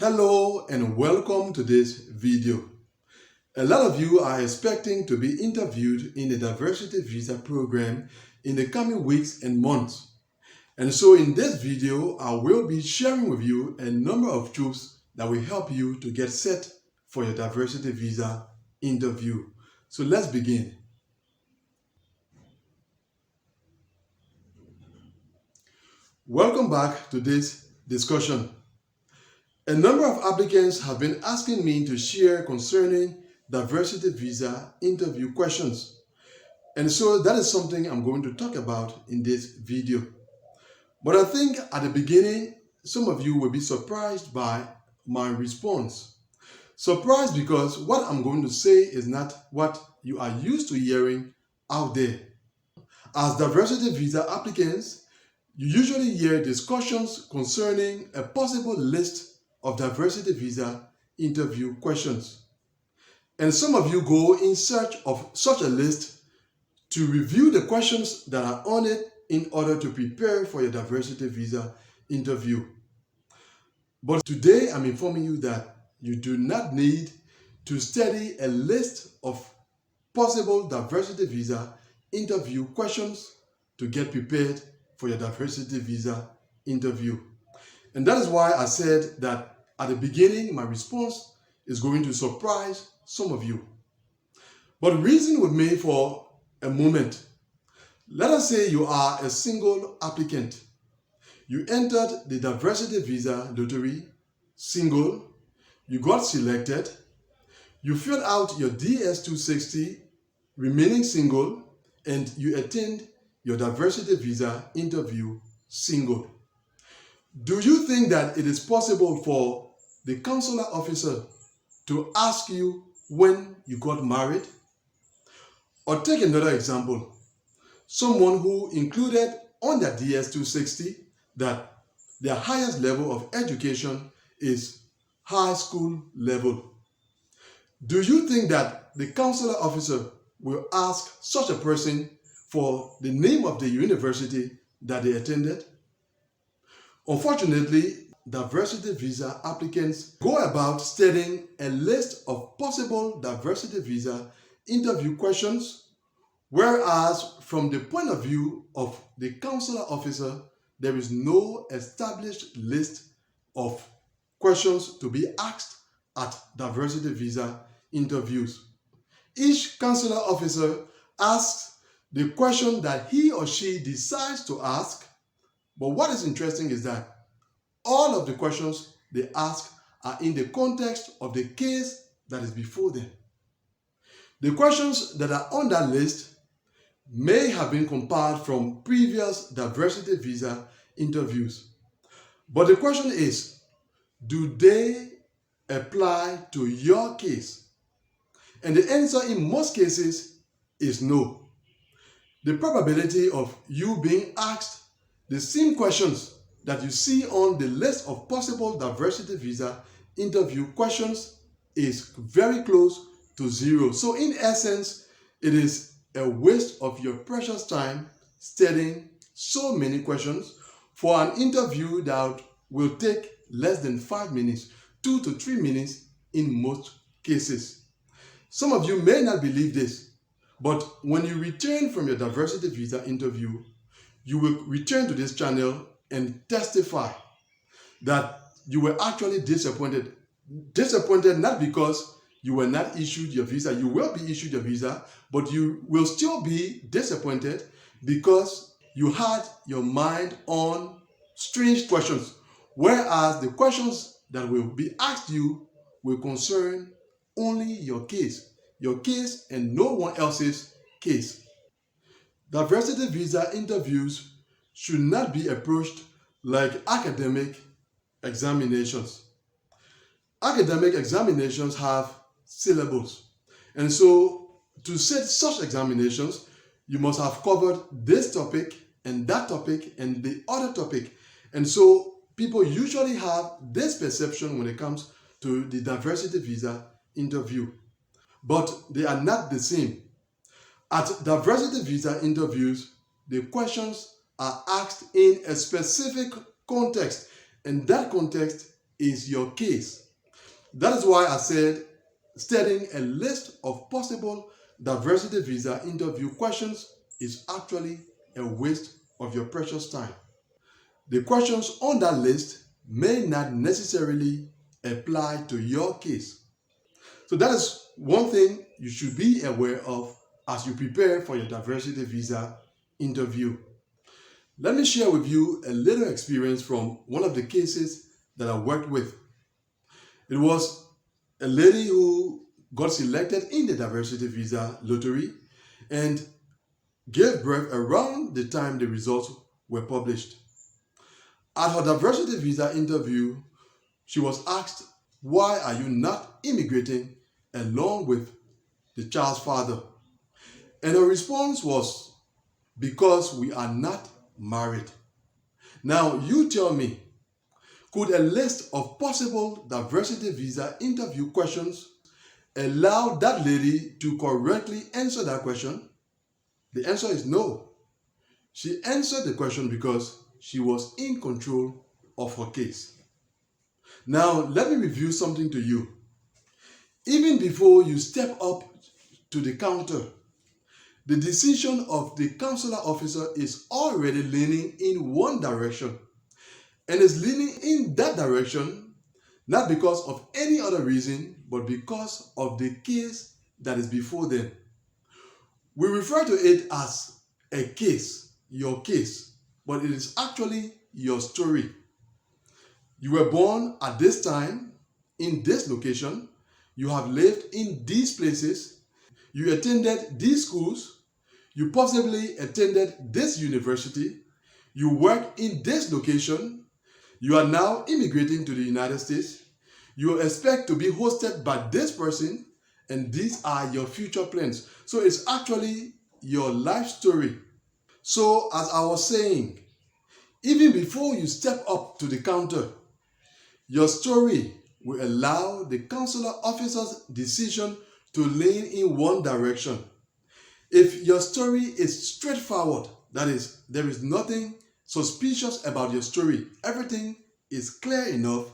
Hello and welcome to this video. A lot of you are expecting to be interviewed in the diversity visa program in the coming weeks and months. And so in this video, I will be sharing with you a number of truths that will help you to get set for your diversity visa interview. So let's begin. Welcome back to this discussion. A number of applicants have been asking me to share concerning diversity visa interview questions. And so that is something I'm going to talk about in this video. But I think at the beginning, some of you will be surprised by my response. Surprised because what I'm going to say is not what you are used to hearing out there. As diversity visa applicants, you usually hear discussions concerning a possible list of diversity visa interview questions. And some of you go in search of such a list to review the questions that are on it in order to prepare for your diversity visa interview. But today I'm informing you that you do not need to study a list of possible diversity visa interview questions to get prepared for your diversity visa interview. And that is why I said that at the beginning, my response is going to surprise some of you. But reason with me for a moment. Let us say you are a single applicant. You entered the diversity visa lottery, single, you got selected, you filled out your DS-260, remaining single, and you attend your diversity visa interview single. Do you think that it is possible for the consular officer to ask you when you got married? Or take another example. Someone who included on their DS-260 that their highest level of education is high school level. Do you think that the consular officer will ask such a person for the name of the university that they attended? Unfortunately, diversity visa applicants go about studying a list of possible diversity visa interview questions, whereas from the point of view of the consular officer, there is no established list of questions to be asked at diversity visa interviews. Each consular officer asks the question that he or she decides to ask. But what is interesting is that all of the questions they ask are in the context of the case that is before them. The questions that are on that list may have been compiled from previous diversity visa interviews. But the question is, do they apply to your case? And the answer in most cases is no. The probability of you being asked the same questions that you see on the list of possible diversity visa interview questions is very close to zero. So in essence, it is a waste of your precious time studying so many questions for an interview that will take less than 5 minutes, 2 to 3 minutes in most cases. Some of you may not believe this, but when you return from your diversity visa interview, you will return to this channel and testify that you were actually disappointed. Disappointed not because you were not issued your visa. You will be issued your visa, but you will still be disappointed because you had your mind on strange questions, whereas the questions that will be asked you will concern only your case and no one else's case. Diversity visa interviews should not be approached like academic examinations. Academic examinations have syllables. And so to set such examinations, you must have covered this topic and that topic and the other topic. And so people usually have this perception when it comes to the diversity visa interview. But they are not the same. At diversity visa interviews, the questions are asked in a specific context, and that context is your case. That is why I said studying a list of possible diversity visa interview questions is actually a waste of your precious time. The questions on that list may not necessarily apply to your case. So that is one thing you should be aware of as you prepare for your diversity visa interview. Let me share with you a little experience from one of the cases that I worked with. It was a lady who got selected in the diversity visa lottery and gave birth around the time the results were published. At her diversity visa interview, she was asked, "Why are you not immigrating along with the child's father?" And her response was, "Because we are not married." Now, you tell me, could a list of possible diversity visa interview questions allow that lady to correctly answer that question? The answer is no. She answered the question because she was in control of her case. Now, let me review something to you. Even before you step up to the counter, the decision of the consular officer is already leaning in one direction, and is leaning in that direction not because of any other reason, but because of the case that is before them. We refer to it as a case, your case, but it is actually your story. You were born at this time, in this location, you have lived in these places, you attended these schools, you possibly attended this university, you work in this location, you are now immigrating to the United States, you expect to be hosted by this person, and these are your future plans. So it's actually your life story. So as I was saying, even before you step up to the counter, your story will allow the consular officer's decision to lean in one direction. If your story is straightforward, that is, there is nothing suspicious about your story, everything is clear enough,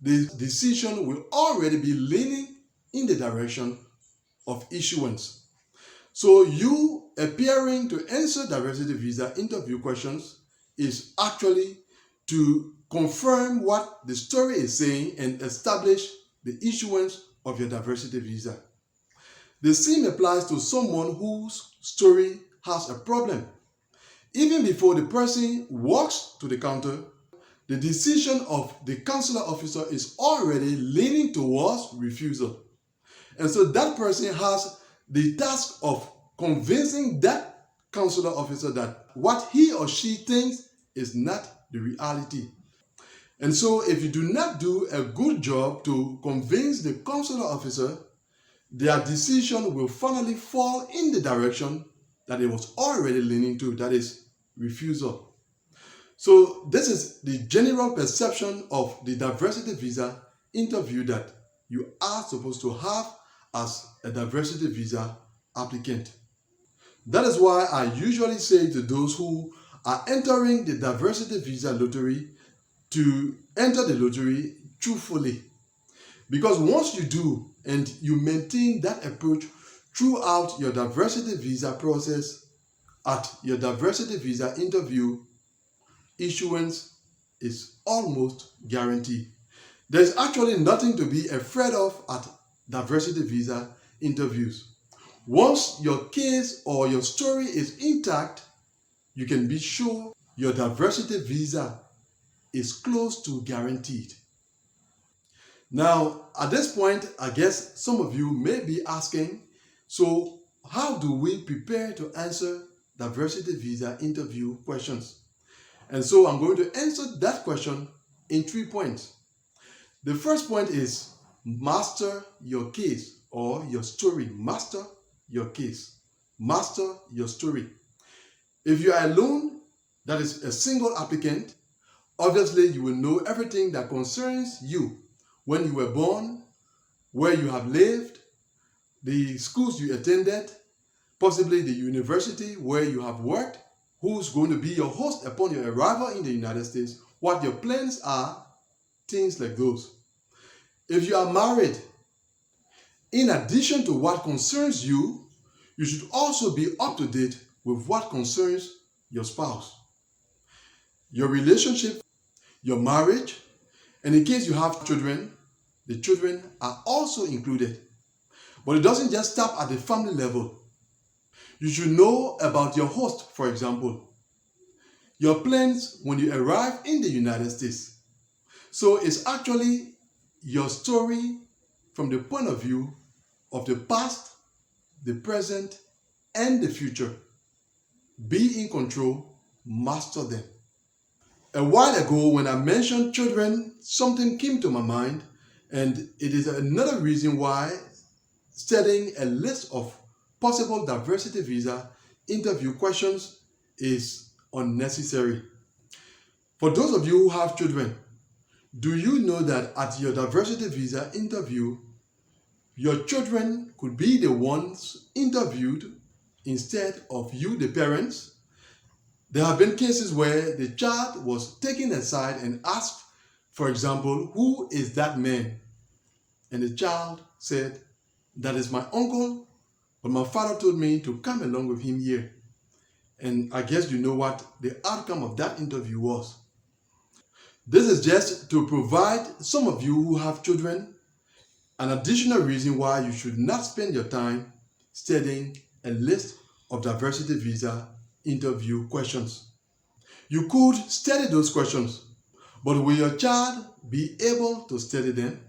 the decision will already be leaning in the direction of issuance. So you appearing to answer diversity visa interview questions is actually to confirm what the story is saying and establish the issuance of your diversity visa. The same applies to someone whose story has a problem. Even before the person walks to the counter, the decision of the consular officer is already leaning towards refusal. And so that person has the task of convincing that consular officer that what he or she thinks is not the reality. And so if you do not do a good job to convince the consular officer, their decision will finally fall in the direction that it was already leaning to, that is refusal. So this is the general perception of the diversity visa interview that you are supposed to have as a diversity visa applicant. That is why I usually say to those who are entering the diversity visa lottery to enter the lottery truthfully. Because once you do and you maintain that approach throughout your diversity visa process, at your diversity visa interview, issuance is almost guaranteed. There's actually nothing to be afraid of at diversity visa interviews. Once your case or your story is intact, you can be sure your diversity visa is close to guaranteed. Now, at this point, I guess some of you may be asking, so how do we prepare to answer diversity visa interview questions? And so I'm going to answer that question in 3 points. The first point is master your case or your story. Master your case. Master your story. If you are alone, that is a single applicant, obviously you will know everything that concerns you. When you were born, where you have lived, the schools you attended, possibly the university where you have worked, who's going to be your host upon your arrival in the United States, what your plans are, things like those. If you are married, in addition to what concerns you, you should also be up to date with what concerns your spouse, your relationship, your marriage, and in case you have children, the children are also included. But it doesn't just stop at the family level. You should know about your host, for example, your plans when you arrive in the United States. So it's actually your story from the point of view of the past, the present, and the future. Be in control, master them. A while ago, when I mentioned children, something came to my mind, and it is another reason why studying a list of possible diversity visa interview questions is unnecessary. For those of you who have children, do you know that at your diversity visa interview, your children could be the ones interviewed instead of you, the parents? There have been cases where the child was taken aside and asked, for example, who is that man? And the child said, that is my uncle, but my father told me to come along with him here. And I guess you know what the outcome of that interview was. This is just to provide some of you who have children an additional reason why you should not spend your time studying a list of diversity visa interview questions. You could study those questions, but will your child be able to study them?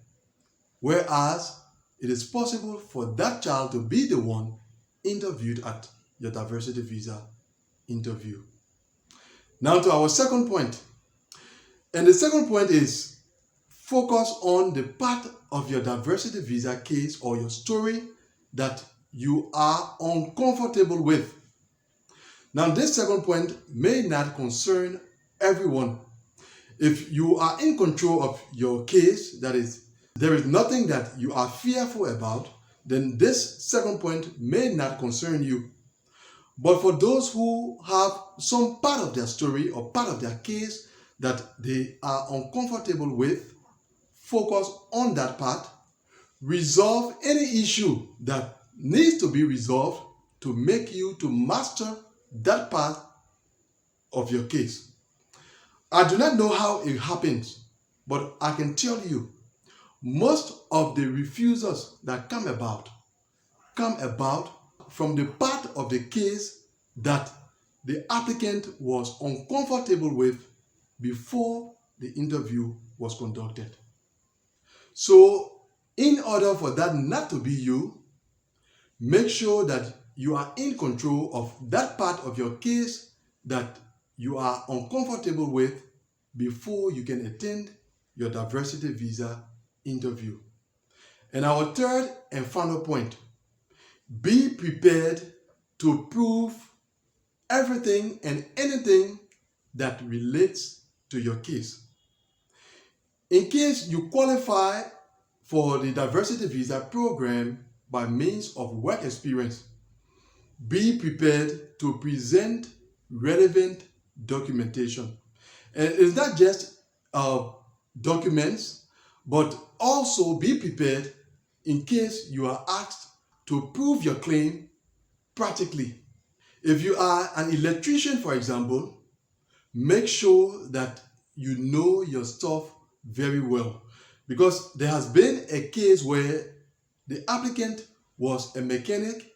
Whereas it is possible for that child to be the one interviewed at your diversity visa interview. Now to our second point. And the second point is focus on the part of your diversity visa case or your story that you are uncomfortable with. Now, this second point may not concern everyone. If you are in control of your case, that is, there is nothing that you are fearful about, then this second point may not concern you. But for those who have some part of their story or part of their case that they are uncomfortable with, focus on that part. Resolve any issue that needs to be resolved to make you to master that part of your case. I do not know how it happens, but I can tell you, most of the refusals that come about from the part of the case that the applicant was uncomfortable with before the interview was conducted. So, in order for that not to be you, make sure that you are in control of that part of your case that you are uncomfortable with before you can attend your diversity visa interview. And our third and final point, be prepared to prove everything and anything that relates to your case. In case you qualify for the diversity visa program by means of work experience, be prepared to present relevant documentation. And it's not just documents, but also be prepared in case you are asked to prove your claim practically. If you are an electrician, for example, make sure that you know your stuff very well, because there has been a case where the applicant was a mechanic,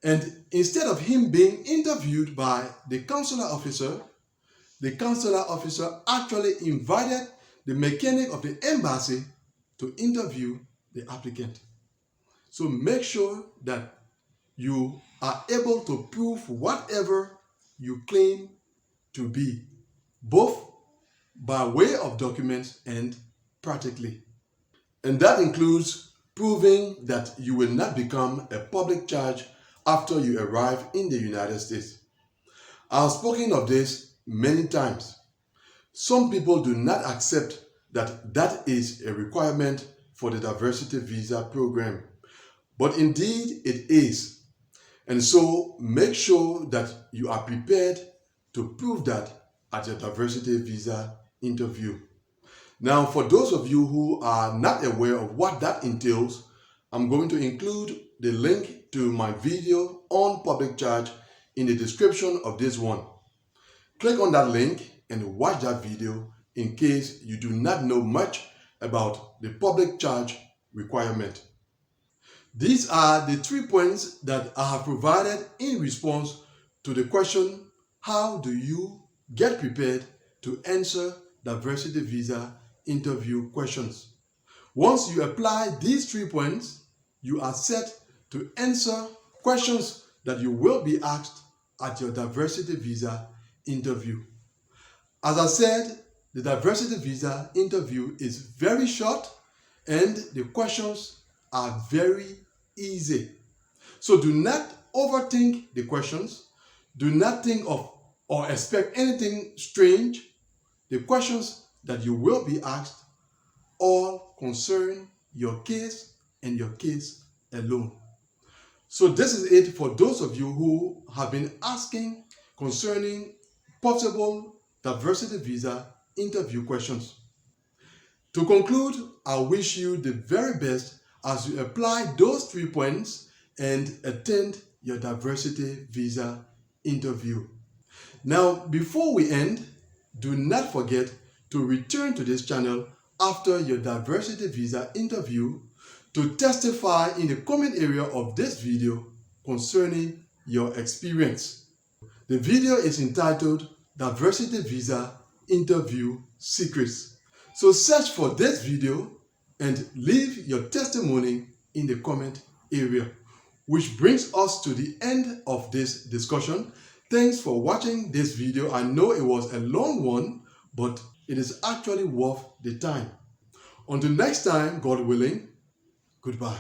and instead of him being interviewed by the consular officer actually invited the mechanic of the embassy to interview the applicant. So make sure that you are able to prove whatever you claim to be, both by way of documents and practically. And that includes proving that you will not become a public charge after you arrive in the United States. I've spoken of this many times. Some people do not accept that that is a requirement for the diversity visa program, but indeed it is. And so make sure that you are prepared to prove that at your diversity visa interview. Now, for those of you who are not aware of what that entails, I'm going to include the link to my video on public charge in the description of this one. Click on that link and watch that video in case you do not know much about the public charge requirement. These are the 3 points that I have provided in response to the question, how do you get prepared to answer diversity visa interview questions? Once you apply these 3 points, you are set to answer questions that you will be asked at your diversity visa interview. As I said, the diversity visa interview is very short and the questions are very easy. So do not overthink the questions. Do not think of or expect anything strange. The questions that you will be asked all concern your case and your case alone. So this is it for those of you who have been asking concerning possible diversity visa interview questions. To conclude, I wish you the very best as you apply those 3 points and attend your diversity visa interview. Now, before we end, do not forget to return to this channel after your diversity visa interview to testify in the comment area of this video concerning your experience. The video is entitled Diversity Visa Interview Secrets. So search for this video and leave your testimony in the comment area. Which brings us to the end of this discussion. Thanks for watching this video. I know it was a long one, but it is actually worth the time. Until next time, God willing, goodbye.